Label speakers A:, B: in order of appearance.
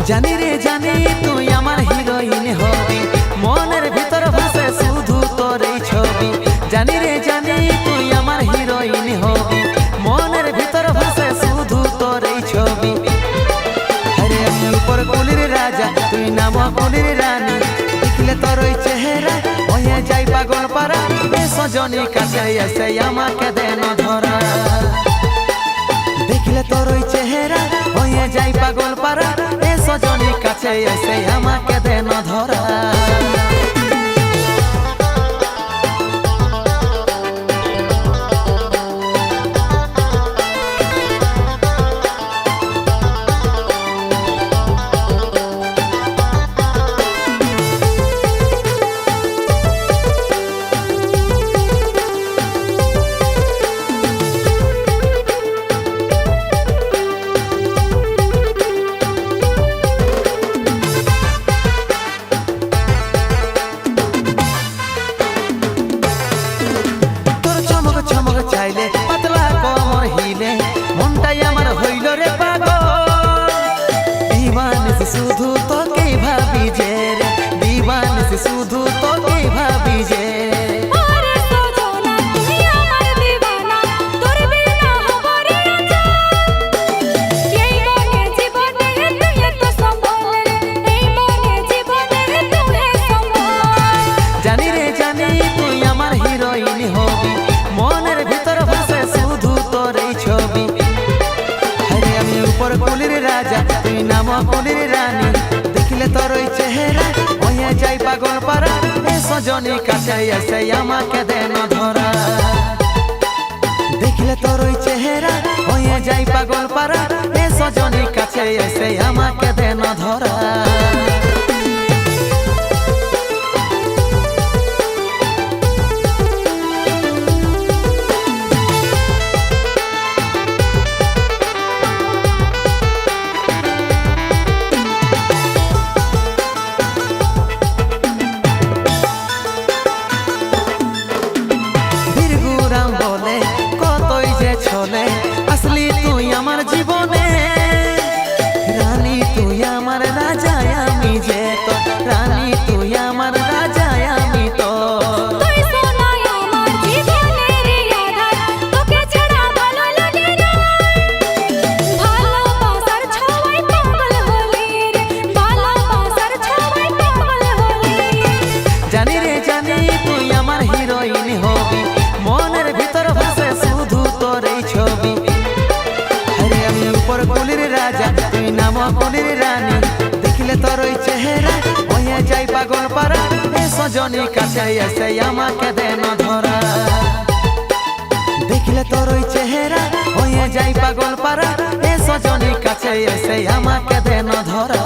A: জানি রে জানি তুই আমার হিরোইন হবি, মনের ভিতর ভাসে শুধু তোর এই ছবি। জানি রে জানি তুই আমার হিরোইন হবি, মনের ভিতর ভাসে শুধু তোর এই ছবি। আরে আমি উপর কুলির রাজা, তুই নাম কুলির রানী, দেখলে তোর ওই চেহারা হয়ে যাই পাগল পারা। সজনী কাছে এসে আমাকে দেন ধরা, দেখলে তোর ওই চেহারা হয়ে যাই পাগল পারা। সজনী কাছে এসে আমাকে দেন ধরা। চাইলে পাতলা কমর হিলে মনটাই আমার হইল রে পাগল। দিবানিস শুধু তোকেই ভাবি যে রে, দিবানিস শুধু তোকেই ভাবি যে। জানি রে জানি তুই আমার হিরোইন হবি, মনের ভিতর ভাসে শুধু তোর এই ছবি। আরে আমি উপর কুলির রাজা, তুই নাম কুলির রানী, দেখলে তোর ওই চেহারা হয়ে যাই পাগল পারা। সজনী কাছে এসে আমাকে দেন ধরা, দেখলে তোর ওই চেহারা হয়ে যাই পাগল পারা। সজনী কাছে এসে আমাকে দেন ধরা। আসলি তুই আমার জীবনে রানী, তুই আমার রাজা, আমি যে তো রানী, তুই আমার রাজা, আমি তো। জানি রে জানি তুই আমার হিরোইন হবি, মনের ভিতর ভাসে শুধু তোর এই ছবি। আরে আমি উপর কুলির রাজা, তুই নাম কুলির রানী, দেখলে তোর ওই চেহারা হয়ে যাই পাগল পারা। সজনী কাছে এসে আমাকে দেন ধরা, দেখলে তোর ওই চেহারা হয়ে যাই পাগল পারা। সজনী কাছে এসে আমাকে দেন ধরা।